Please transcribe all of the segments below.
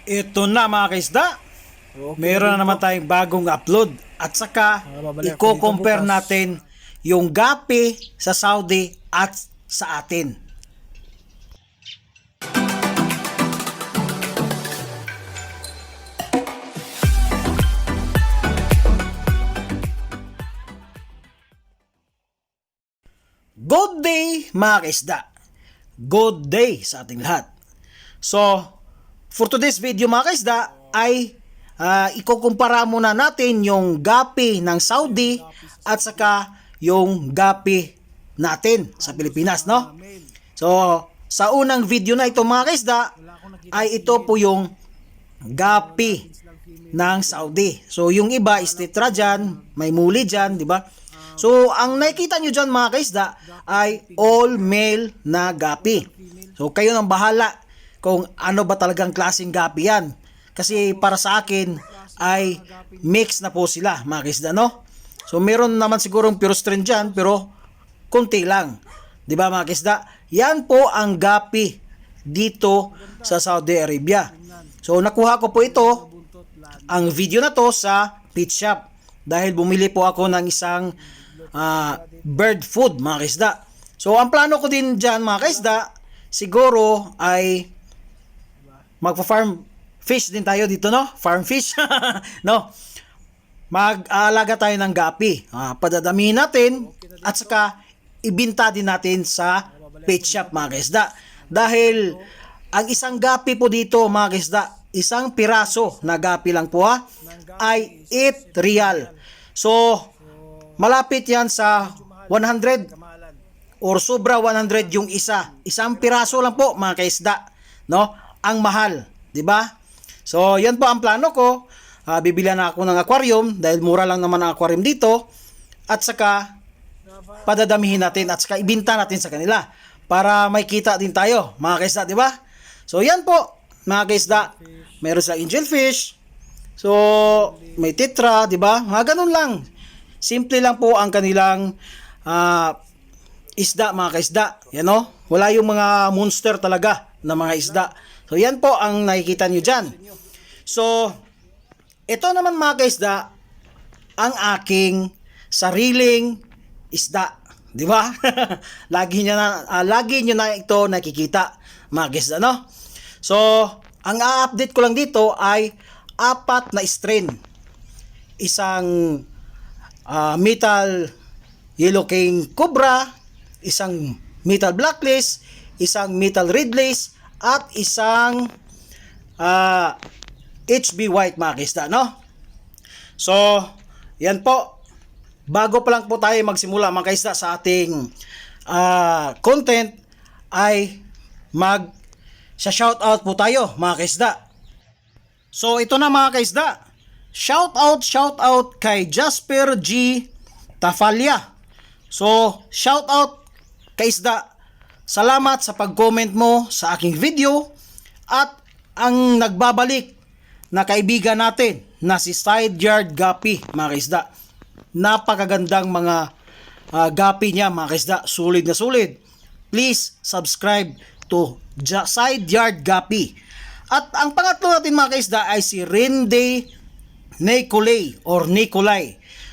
Ito na mga kaisda, meron na naman tayong bagong upload at saka i-compare natin yung gapi sa Saudi at sa atin. Good day mga kaisda, good day sa ating lahat. So, for today's video mga kaisda ay ikukumpara muna natin yung gapi ng Saudi at saka yung gapi natin sa Pilipinas, no? So, sa unang video na ito mga kaisda ay ito po yung gapi ng Saudi. So, yung iba is tetra dyan, may muli dyan, di ba? So, ang nakikita nyo dyan mga kaisda ay all male na gapi. So, kayo nang bahala kung ano ba talagang klaseng gapi yan. Kasi para sa akin ay mix na po sila mga kaisda, no? So, meron naman sigurong pure strain dyan pero konti lang. Di ba mga kaisda? Yan po ang gapi dito sa Saudi Arabia. So, nakuha ko po ito, ang video na to sa pet shop. Dahil bumili po ako ng isang bird food mga kaisda. So ang plano ko din dyan mga kaisda, siguro ay magpa-farm fish din tayo dito, no? Farm fish. No? Mag-aalaga tayo ng gapi. Padadamihin natin at saka ibinta din natin sa pet shop mga kaisda. Dahil ang isang gapi po dito mga kaisda, isang piraso na gapi lang po ay 8 real. So malapit yan sa 100 or sobra 100 yung isang piraso lang po mga kaisda, no? Ang mahal, di ba? So yan po ang plano ko. Bibilihan na ako ng aquarium dahil mura lang naman ang aquarium dito at saka padadamihin natin at saka ibinta natin sa kanila para may kita din tayo mga kaisda, di ba? So yan po mga kaisda, meron sa angelfish, so may tetra, di ba? Mga ganun lang. Simple lang po ang kanilang isda mga kaisda. Yan o. Wala yung mga monster talaga na mga isda. So yan po ang nakikita nyo dyan. So ito naman mga kaisda ang aking sariling isda. Di ba? lagi nyo na ito nakikita mga kaisda, no? So ang a-update ko lang dito ay 4 na strain. Isang metal yellow king cobra, isang metal blacklist, isang metal redlist, at isang HB white mga kaisda, no? So, yan po. Bago pa lang po tayo magsimula mga kaisda sa ating content ay sa shoutout po tayo mga kaisda. So, ito na mga kaisda. Shout out kay Jasper G. Tafalya. So, shout out kay Isda. Salamat sa pag-comment mo sa aking video at ang nagbabalik na kaibigan natin na si Side Yard Gapi mga kaisda. Napakagandang mga gapi niya mga kaisda. Sulit na sulit. Please subscribe to Side Yard Gapi. At ang pangatlo natin mga kaisda ay si Rinde Nicolay.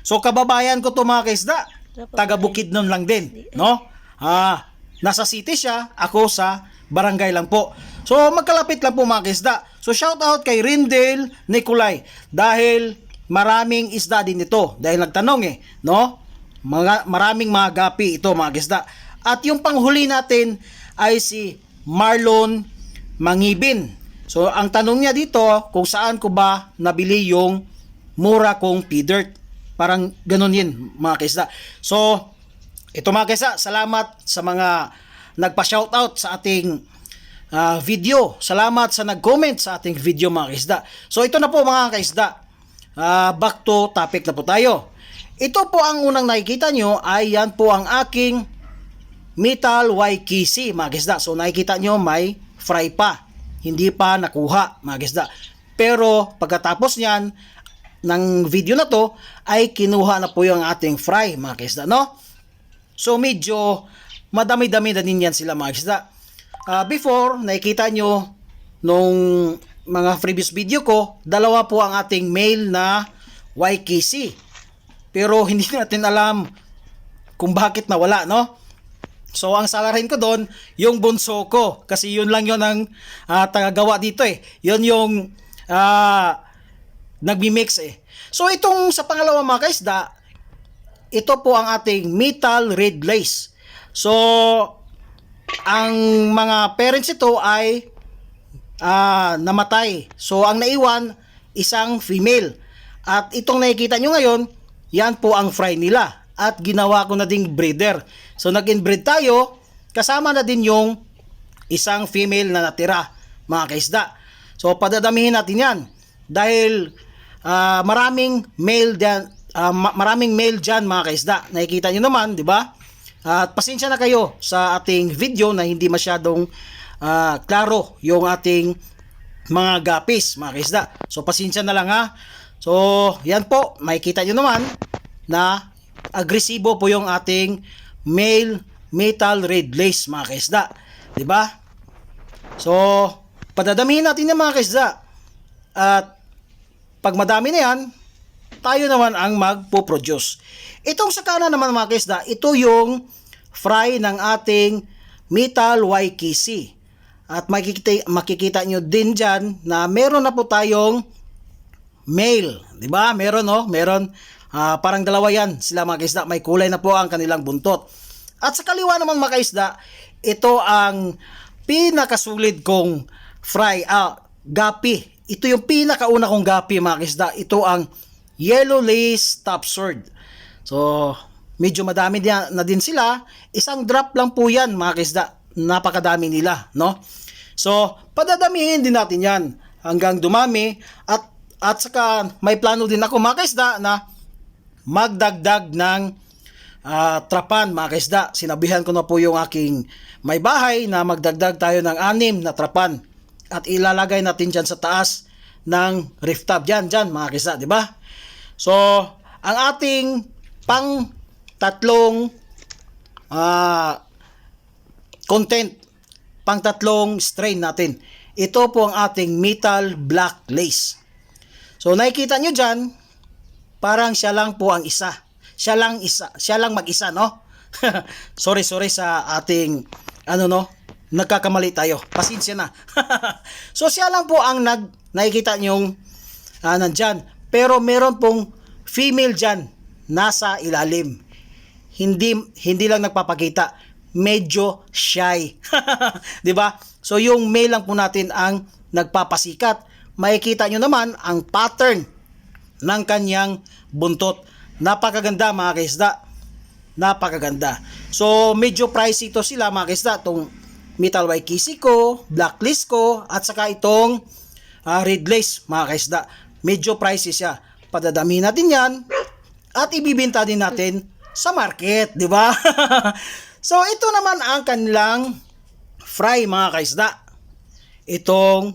So kababayan ko to mga kaisda, taga Bukidnon lang din, no? Nasa city siya, ako sa barangay lang po. So magkalapit lang po mga kaisda. So shout out kay Rindel Nicolay dahil maraming isda din ito. Dahil nagtanong no? Maraming mga gapi ito mga kaisda. At yung panghuli natin ay si Marlon Mangibin. So, ang tanong niya dito, kung saan ko ba nabili yung mura kong pea-dirt. Parang ganun yun, mga kaisda. So, ito mga kaisda, salamat sa mga nagpa-shoutout sa ating video. Salamat sa nag-comment sa ating video, mga kaisda. So, ito na po mga kaisda. Back to topic na po tayo. Ito po ang unang nakikita nyo, ay yan po ang aking Metal Waikiki, mga kaisda. So, nakikita nyo may fry pa. Hindi pa nakuha mga kaisda. Pero pagkatapos niyan ng video na to ay kinuha na po yung ating fry mga kaisda, no? So medyo madami-dami na din yan sila mga kaisda. Before nakikita nyo nung mga previous video ko, dalawa po ang ating male na YKC. Pero hindi natin alam kung bakit nawala, no? So ang salarin ko doon, yung bunso ko. Kasi yun lang yun ang tagagawa dito eh. Yun yung nagmi-mix eh. So itong sa pangalawa mga kaisda, ito po ang ating metal red lace. So ang mga parents ito ay namatay. So ang naiwan, isang female. At itong nakikita nyo ngayon, yan po ang fry nila. At ginawa ko na ding breeder. So nag-inbreed tayo, kasama na din yung isang female na natira, mga kaisda. So padadamihin natin yan. Dahil maraming male dyan mga kaisda. Nakikita nyo naman, di ba? At pasensya na kayo sa ating video na hindi masyadong klaro yung ating mga gapis, mga kaisda. So pasensya na lang ha. So yan po, makikita nyo naman na agresibo po yung ating male metal red lace, mga kaisda. Di ba? So padadamihin natin yan mga kaisda. At pag madami na yan, tayo naman ang magpo-produce. Itong sa kanan naman mga kaisda, ito yung fry ng ating metal YKC. At makikita nyo din dyan na meron na po tayong male. Diba? Meron, no? Meron. Parang dalawa yan sila mga kaisda. May kulay na po ang kanilang buntot. At sa kaliwa naman mga kaisda, ito ang pinakasulid kong fry. Gapi. Ito yung pinakauna kong gapi mga kaisda. Ito ang yellow lace top sword. So, medyo madami na din sila. Isang drop lang po yan mga kaisda. Napakadami nila, no? So, padadamihin din natin yan hanggang dumami. At saka may plano din ako mga kaisda na magdagdag ng trapan mga kaisda. Sinabihan ko na po yung aking may bahay na magdagdag tayo ng 6 na trapan. At ilalagay natin dyan sa taas ng roof top. Dyan mga kaisda, di ba? So, ang ating pang tatlong content, pang tatlong strain natin. Ito po ang ating metal black lace. So nakikita nyo dyan, parang siya lang po ang isa. Siya lang mag-isa, no? sorry sa ating nagkakamali tayo. Pasensya na. So siya lang po ang nakikita nyong nandyan. Pero meron pong female dyan nasa ilalim. Hindi lang nagpapakita. Medyo shy. 'Di ba? So yung male lang po natin ang nagpapasikat. Makikita nyo naman ang pattern ng kanyang buntot. Napakaganda mga kaisda. Napakaganda. So medyo pricey ito sila mga kaisda. Itong metal YKC ko, black lace ko, at saka itong red lace mga kaisda. Medyo pricey siya. Padadami natin yan at ibibenta din natin sa market, di ba? So ito naman ang kanilang fry mga kaisda. Itong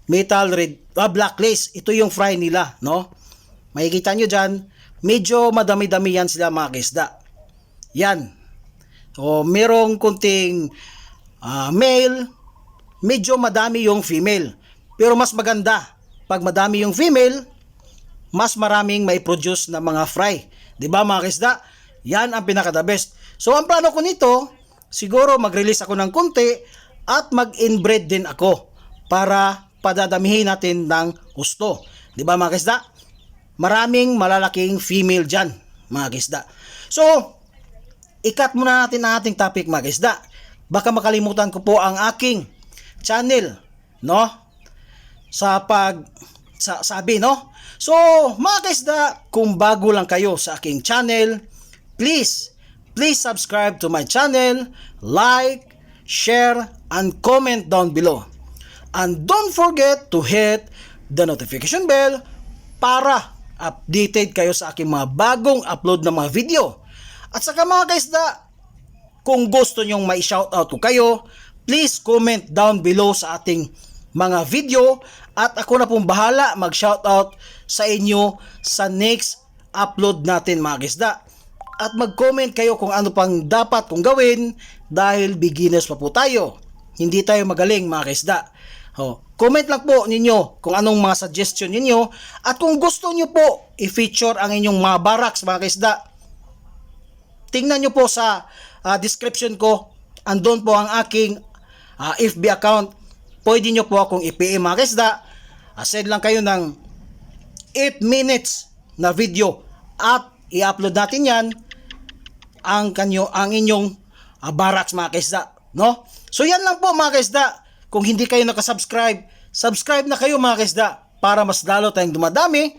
metal black lace, ito yung fry nila, no? Makikita nyo dyan, medyo madami-dami yan sila mga kaisda. Yan. So merong kunting male, medyo madami yung female. Pero mas maganda, pag madami yung female, mas maraming may produce na mga fry. 'Di ba mga kaisda? Yan ang pinaka the best. So ang plano ko nito, siguro mag-release ako ng konti at mag-inbreed din ako para padadamihin natin ng gusto. 'Di ba mga kaisda? Maraming malalaking female diyan, mga kaisda. So, ikat muna natin ang ating topic mga kaisda. Baka makalimutan ko po ang aking channel, no? Sabi, no? So, mga kaisda, kung bago lang kayo sa aking channel, please subscribe to my channel, like, share, and comment down below. And don't forget to hit the notification bell para updated kayo sa aking mga bagong upload na mga video. At saka mga kaisda, kung gusto nyong mai-shoutout ko kayo, please comment down below sa ating mga video at ako na pong bahala mag-shoutout sa inyo sa next upload natin mga kaisda. At mag-comment kayo kung ano pang dapat kong gawin dahil beginners pa po tayo. Hindi tayo magaling mga kaisda. Comment lang po ninyo kung anong mga suggestion ninyo at kung gusto nyo po i-feature ang inyong mga barracks mga kaisda. Tingnan nyo po sa description ko, andun po ang aking FB account. Pwede nyo po akong i-PM mga kaisda. Send lang kayo ng 8 minutes na video at i-upload natin yan ang inyong barracks mga kaisda, no? So yan lang po mga kaisda. Kung hindi kayo nakasubscribe, subscribe na kayo mga kaisda para mas lalo tayong dumadami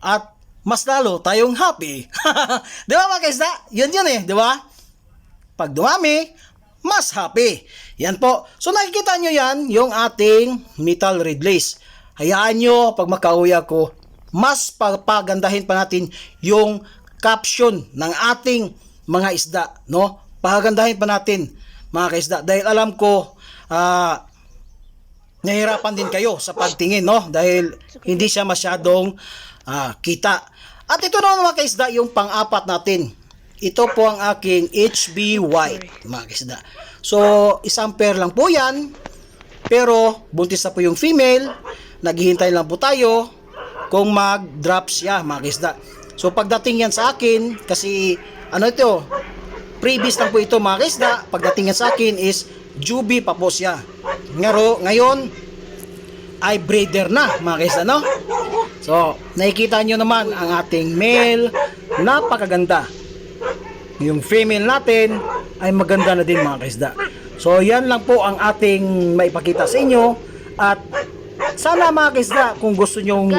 at mas lalo tayong happy. Di ba mga kaisda? Yun eh, di ba? Pag dumami, mas happy. Yan po. So nakikita nyo yan, yung ating metal red lace. Hayaan nyo, pag makauwi ako, mas pagandahin pa natin yung caption ng ating mga isda, no? Pagandahin pa natin mga kaisda dahil alam ko nahihirapan din kayo sa pagtingin, no? Dahil hindi siya masyadong kita. At ito na mga kaisda, yung pang-apat natin. Ito po ang aking HB White, mga kaisda. So, isang pair lang po yan. Pero, buntis na po yung female. Naghihintay lang po tayo kung mag-drop siya, mga kaisda. So, pagdating yan sa akin, kasi, previous lang po ito, mga kaisda. Pagdating yan sa akin is, Juby pa po siya. Ngayon, ay breeder na, mga kaisda, no? So, nakikita nyo naman ang ating male, napakaganda. Yung female natin ay maganda na din mga kaisda. So, yan lang po ang ating maipakita sa inyo. At sana mga kaisda, kung gusto nyong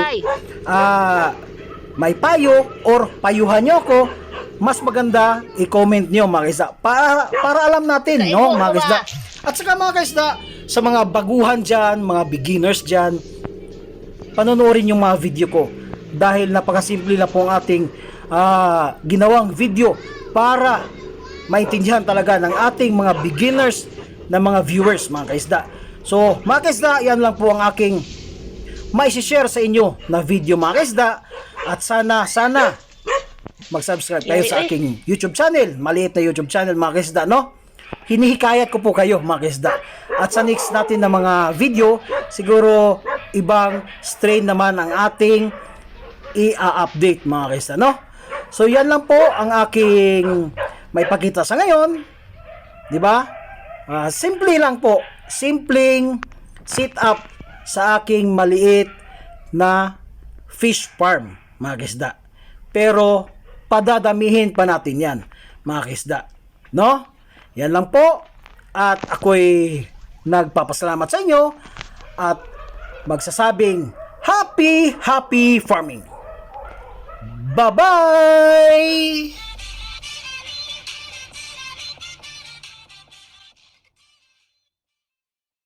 may payo or payuhan nyo ako, mas maganda i-comment nyo mga kaisda. Para alam natin, no, mga kaisda. At saka mga kaisda, sa mga baguhan dyan, mga beginners dyan, panonoorin yung mga video ko dahil napakasimple na po ang ating ginawang video para maintindihan talaga ng ating mga beginners na mga viewers mga kaisda. So mga kaisda, yan lang po ang aking mai-share sa inyo na video mga kaisda at sana mag-subscribe kayo sa aking YouTube channel, maliit na YouTube channel mga kaisda, no? Hinihikayat ko po kayo mga kaisda. At sa next natin na mga video, siguro ibang strain naman ang ating i-update mga kaisda, no? So yan lang po ang aking may pakita sa ngayon, di ba? Simple lang po, simpleng sit up sa aking maliit na fish farm mga kaisda. Pero padadamihin pa natin yan mga kaisda, no? Yan lang po. At ako'y nagpapasalamat sa inyo at magsasabing happy farming. Bye-bye!